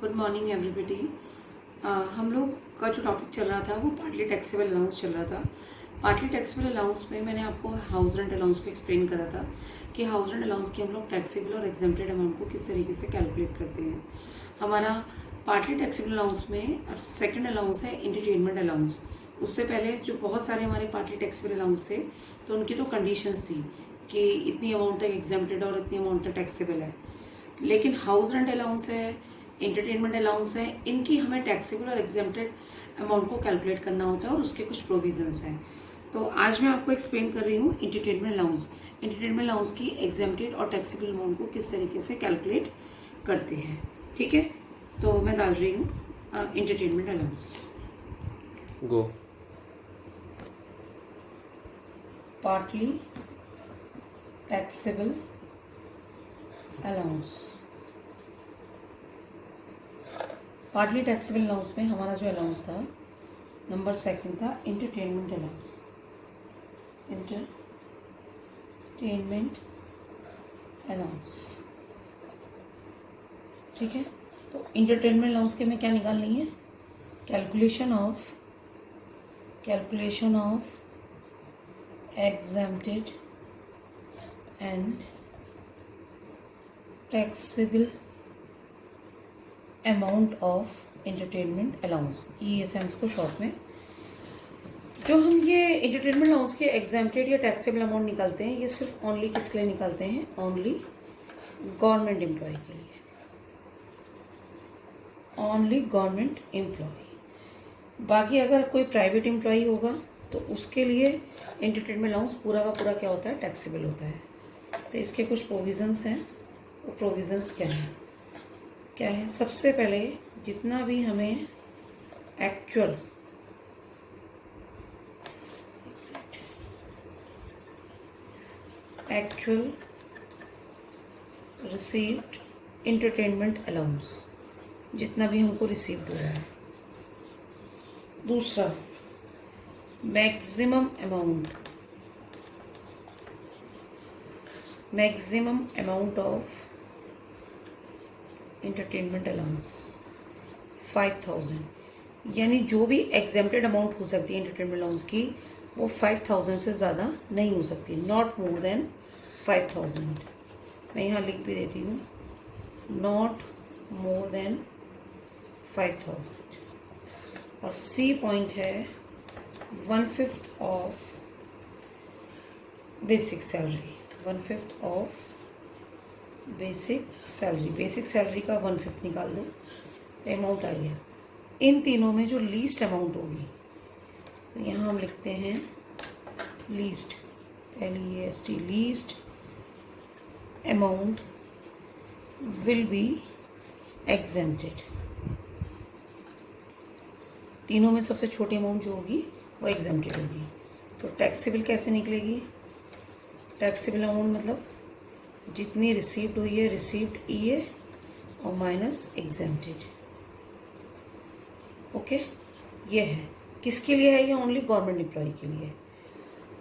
Good morning everybody. हम लोग का जो टॉपिक चल रहा था वो पार्टली टैक्सेबल अलाउंस चल रहा था। पार्टली टैक्सेबल अलाउंस में मैंने आपको हाउस रेंट अलाउंस को एक्सप्लेन करा था कि हाउस रेंट अलाउंस की हम लोग टैक्सेबल और एग्जेम्प्टेड अमाउंट को किस तरीके से कैलकुलेट करते हैं। हमारा पार्टली टैक्सेबल अलाउंस में अब सेकेंड अलाउंस है एंटरटेनमेंट अलाउंस। उससे पहले जो बहुत सारे हमारे पार्टली टैक्सेबल अलाउंस थे तो उनकी तो कंडीशंस थी कि इतनी अमाउंट तक एग्जेम्प्टेड और इतनी अमाउंट तक टैक्सेबल है। लेकिन हाउस रेंट अलाउंस है, एंटरटेनमेंट अलाउंस है, इनकी हमें टैक्सेबल और एग्जेम्प्टेड अमाउंट को कैलकुलेट करना होता है और उसके कुछ प्रोविजंस हैं। तो आज मैं आपको एक्सप्लेन कर रही हूँ एंटरटेनमेंट अलाउंस। एंटरटेनमेंट अलाउंस की एग्जेम्प्टेड और टैक्सेबल अमाउंट को किस तरीके से कैलकुलेट करते हैं। ठीक है, तो मैं डाल रही हूँ entertainment allowance. Go. Partly taxable allowance. Partly taxable allowance में हमारा जो अलाउंस था नंबर सेकंड था एंटरटेनमेंट अलाउंस। एंटरटेनमेंट अलाउंस, ठीक है। तो एंटरटेनमेंट अलाउंस के में क्या निकालनी है? Calculation of exempted and taxable amount of entertainment allowance, ESMs को शॉर्ट में। जो हम ये एंटरटेनमेंट अलाउंस के एग्जेम्प्टेड या टैक्सेबल अमाउंट निकालते हैं, ये सिर्फ ओनली किसके लिए निकालते हैं? ओनली गवर्नमेंट एम्प्लॉय के लिए, ओनली गवर्नमेंट एम्प्लॉय। बाकी अगर कोई प्राइवेट एम्प्लॉय होगा तो उसके लिए एंटरटेनमेंट अलाउंस पूरा का पूरा क्या होता है? टैक्सेबल होता है। तो इसके कुछ प्रोविजंस हैं। वो प्रोविजंस क्या है? सबसे पहले जितना भी हमें एक्चुअल रिसीव्ड एंटरटेनमेंट अलाउंस, जितना भी हमको रिसीव्ड हुआ है। दूसरा, maximum amount of entertainment allowance 5000, यानी जो भी एग्जेम्प्टेड अमाउंट हो सकती है एंटरटेनमेंट अलाउंस की वो 5000 से ज़्यादा नहीं हो सकती, नॉट मोर देन 5000। मैं यहाँ लिख भी देती हूँ, नॉट मोर देन 5000। और सी पॉइंट है 1/5 of basic salary. 1/5 of basic salary, basic salary का 1/5 निकाल दो, अमाउंट आ गया। इन तीनों में जो लीस्ट अमाउंट होगी, तो यहाँ हम लिखते हैं least, LEAST, least amount will be exempted. तीनों में सबसे छोटी अमाउंट जो होगी वो एग्जेम्प्टेड होगी। तो टैक्सेबल कैसे निकलेगी? टैक्सेबल अमाउंट मतलब जितनी रिसीव्ड हुई है, रिसीव्ड EA और माइनस एग्जेम्प्टेड। ओके, ये है किसके लिए है? ये ओनली गवर्नमेंट एम्प्लॉय के लिए।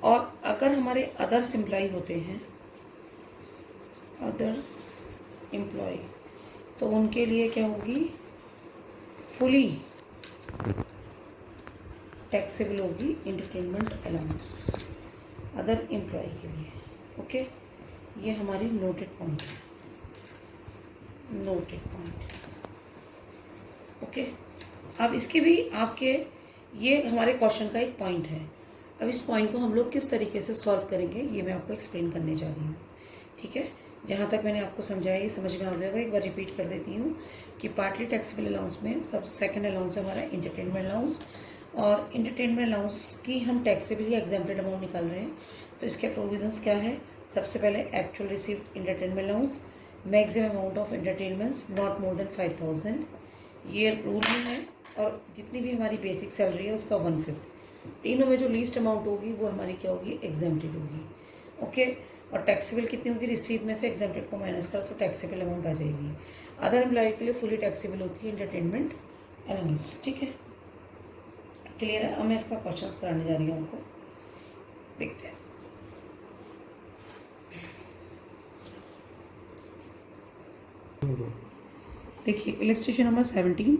और अगर हमारे अदर्स एम्प्लॉय होते हैं, अदर्स एम्प्लॉय, तो उनके लिए क्या होगी? फुली टैक्सेबल होगी एंटरटेनमेंट अलाउंस, अदर एम्प्लॉय के लिए। ओके, ये हमारी नोटेड पॉइंट है, नोटेड पॉइंट। ओके, अब इसके भी आपके, ये हमारे क्वेश्चन का एक पॉइंट है। अब इस पॉइंट को हम लोग किस तरीके से सॉल्व करेंगे ये मैं आपको एक्सप्लेन करने जा रही हूँ। ठीक है, जहाँ तक मैंने आपको समझाया ये समझ में आ गया होगा। एक बार रिपीट कर देती हूँ कि पार्टली टैक्सेबल अलाउंस में सब सेकंड अलाउंस है हमारा एंटरटेनमेंट अलाउंस, और एंटरटेनमेंट अलाउंस की हम टैक्सेबल या एग्जेम्प्टेड अमाउंट निकाल रहे हैं। तो इसके प्रोविजंस क्या है? सबसे पहले actual received entertainment allowance, maximum amount of entertainments not more than 5000, ये रूल में है। और जितनी भी हमारी बेसिक सैलरी है उसका 1/5। तीनों में जो लीस्ट अमाउंट होगी वो हमारी क्या होगी? एग्जेम्प्टेड होगी। ओके, और टैक्सेबल कितनी होगी? रिसीव में से एग्जेम्प्टेड को माइनस करो तो टैक्सेबल अमाउंट आ जाएगी। अदर एम्प्लॉय के लिए फुली टैक्सेबल होती है एंटरटेनमेंट अलाउंस। ठीक है, क्लियर है? अब मैं इसका क्वेश्चन कराने जा रही हूँ आपको, देखते हैं। देखिए इलस्ट्रेशन नंबर 17,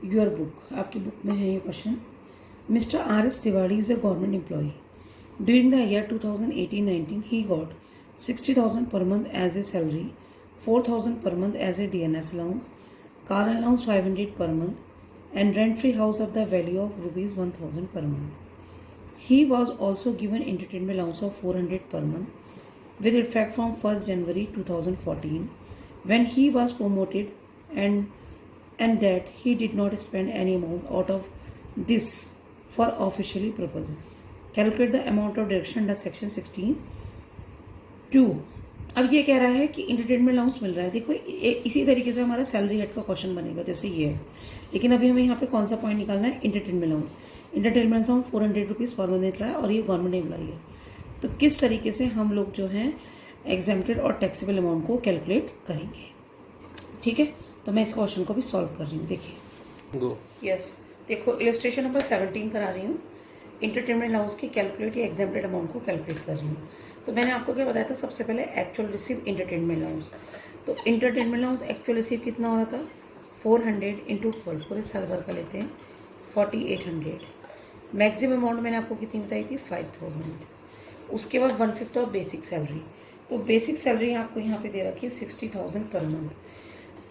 योर बुक, आपकी बुक में है ये question. Mister R.S. Tiwari is a government employee. During the year 2018-19 he got 60,000 per month as a salary, 4,000 per month as a DNS allowance, car allowance 500 per month, and rent-free house of the value of rupees 1,000 per month. He was also given entertainment allowance of 400 per month, with effect from 1st January 2014, when he was promoted, and that he did not spend any amount out of this for officially purposes. Calculate the amount of deduction under section 16(2). अब ये कह रहा है कि entertainment allowance मिल रहा है। देखो इसी तरीके से हमारा सैलरी हेड का क्वेश्चन बनेगा जैसे ये है, लेकिन अभी हमें यहाँ पे कौन सा पॉइंट निकालना है, entertainment allowance. Entertainment allowance 400 rupees per month निकला है और ये गवर्नमेंट एम्प्लॉई है। तो किस तरीके से हम लोग जो हैं एग्जेम्प्टेड और टैक्सेबल अमाउंट को कैलकुलेट करेंगे, ठीक है। तो मैं इस क्वेश्चन को भी सॉल्व कर रही हूँ। देखिए गो। यस, देखो इलस्ट्रेशन नंबर 17 करा रही हूँ। इंटरटेनमेंट अलाउंस की कैलकुलेट या एग्जेम्प्टेड अमाउंट को कैलकुलेट कर रही हूँ। तो मैंने आपको क्या बताया था, सबसे पहले एक्चुअल रिसीव इंटरटेनमेंट अलाउंस। तो इंटरटेनमेंट अलाउंस एक्चुअल रिसीव कितना हो रहा था, 400 इंटू 12, पूरे साल भर का लेते हैं 4800। मैक्सिमम अमाउंट मैंने आपको कितनी बताई थी, 5000। उसके बाद 1/5 ऑफ बेसिक सैलरी। तो बेसिक सैलरी आपको यहाँ पे दे रखी है 60,000 पर मंथ।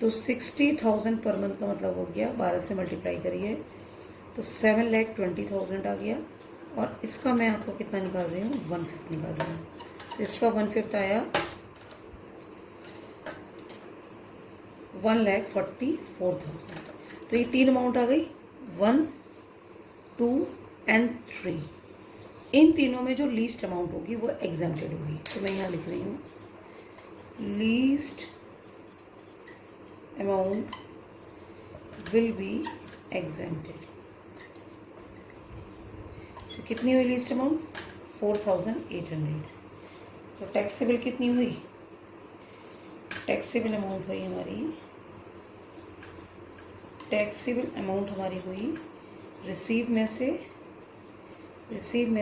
तो 60,000 पर मंथ का मतलब हो गया 12 से मल्टीप्लाई करिए तो 7,20,000 आ गया। और इसका मैं आपको कितना निकाल रही हूँ, 1/5 निकाल रही हूँ। तो इसका 1/5 आया 1,44,000। तो ये 3 अमाउंट आ गई, 1, 2 एंड 3। इन तीनों में जो लीस्ट अमाउंट होगी वो एग्जेम्प्टेड होगी। तो मैं यहाँ लिख रही हूँ least amount will be exempted. तो कितनी हुई लीस्ट अमाउंट, 4,800। तो टैक्सेबल कितनी हुई, टैक्सेबल अमाउंट हुई हमारी, टैक्सेबल अमाउंट हमारी हुई रिसीव में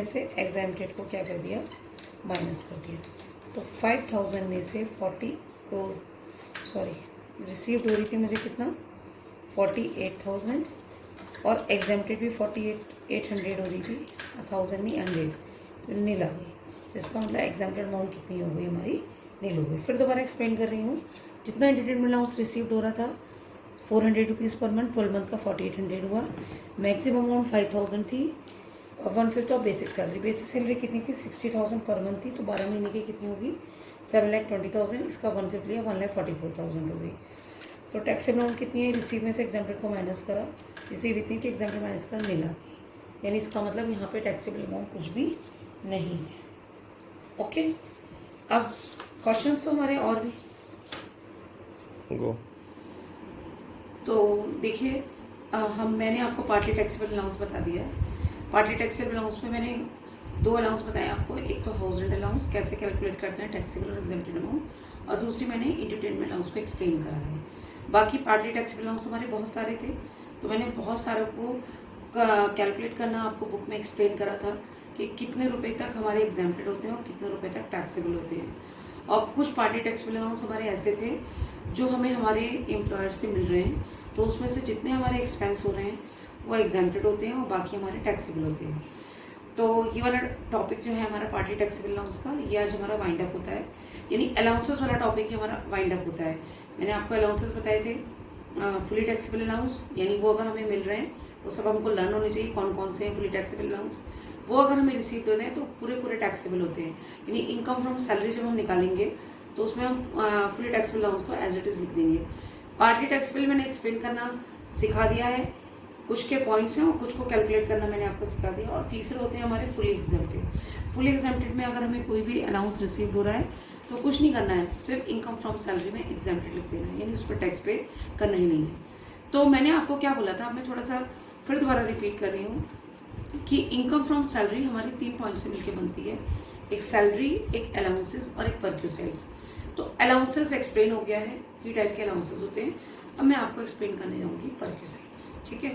से एग्जेम्प्टेड को क्या कर दिया, माइनस कर दिया। तो 5,000 में से रिसीव्ड हो रही थी मुझे कितना, 48,000 और एग्जेम्प्टेड भी 48,800 हो रही थी, 1000 नहीं 100, तो नील आ गई। तो इसका मतलब एग्जेम्प्टेड अमाउंट कितनी हो गई हमारी, नील हो गई। फिर दोबारा एक्सप्लेन कर रही हूँ, जितना एंटरटेनमेंट अलाउंस रिसीव्ड हो रहा था 400 रुपीज़ पर मंथ, 12 मंथ का 4800 हुआ। मैक्सिमम अमाउंट 5,000 थी और 1/5 of basic salary. Basic salary कितनी थी, 60,000 पर मंथ थी। तो 12 महीने की कितनी होगी, 7,20,000। इसका 1/5 लिया, 1,44,000 हो गई। तो टैक्सेबल अमाउंट कितनी है, रिसीव में से एग्जेम्प्टेड को माइनस करा, रिसीव इतनी थी, एग्जेम्प्टेड माइनस करा, मिला। यानी इसका मतलब यहाँ पे टैक्सेबल अमाउंट कुछ भी नहीं है। ओके, अब क्वेश्चंस तो हमारे और भी गो। तो देखिए मैंने आपको पार्टली टैक्सेबल अलाउंस बता दिया। पार्टली टैक्सेबल अलाउंस में मैंने 2 अलाउंस बताए आपको। एक तो हाउस रेंट अलाउंस कैसे कैलकुलेट करते हैं टैक्सेबल और एग्जेम्प्टेड अमाउंट, और दूसरी मैंने इंटरटेनमेंट अलाउंस को एक्सप्लेन करा है। बाकी पार्टली टैक्सेबल अलाउंस हमारे बहुत सारे थे, तो मैंने बहुत सारों को कैलकुलेट करना आपको बुक में एक्सप्लेन करा था कि कितने रुपए तक हमारे एग्जेम्प्टेड होते हैं और कितने रुपए तक टैक्सेबल होते हैं। और कुछ पार्टली टैक्सेबल अलाउंस हमारे ऐसे थे जो हमें हमारे एम्प्लॉयर से मिल रहे हैं, तो उसमें से जितने हमारे एक्सपेंस हो रहे हैं वो एग्जेम्प्टेड होते हैं और बाकी हमारे टैक्सेबल होते हैं। तो ये वाला टॉपिक जो है हमारा पार्टली टैक्सेबल अलाउंस का, ये आज हमारा वाइंड अप होता है। यानी अलाउंसेस वाला टॉपिक ही हमारा वाइंड अप होता है। मैंने आपको अलाउंसेस बताए थे, फुली टैक्सेबल अलाउंस, यानी वो अगर हमें मिल रहे हैं वो सब हमको लर्न होने चाहिए कौन कौन से हैं फुली टैक्सेबल अलाउंस। वो अगर हमें रिसीव हो रहे हैं तो पूरे टैक्सेबल होते हैं। यानी इनकम फ्रॉम सैलरी जब हम निकालेंगे तो उसमें हम फुली टैक्सेबल अलाउंस को एज इट इज लिख देंगे। पार्टली टैक्सेबल मैंने एक्सप्लेन करना सिखा दिया है, कुछ के पॉइंट्स हैं और कुछ को कैलकुलेट करना मैंने आपको सिखा दिया। और तीसरे होते हैं हमारे फुली एग्जेम्प्टेड। फुली एग्जेम्प्टेड में अगर हमें कोई भी अलाउंस रिसीव हो रहा है तो कुछ नहीं करना है, सिर्फ इनकम फ्रॉम सैलरी में एग्जेम्प्टेड लिख देना है, यानी उस पर टैक्स पे करना ही नहीं है। तो मैंने आपको क्या बोला था, मैं थोड़ा सा फिर दोबारा रिपीट कर रही हूँ कि इनकम फ्रॉम सैलरी हमारी 3 पॉइंट से मिलकर बनती है, एक सैलरी, एक अलाउंसेस और एक परक्यूसाइड्स। तो अलाउंसेस एक्सप्लेन हो गया है, 3 टाइप के अलाउंसेस होते हैं। अब मैं आपको एक्सप्लेन करने जाऊँगी परक्यूसाइड्स, ठीक है।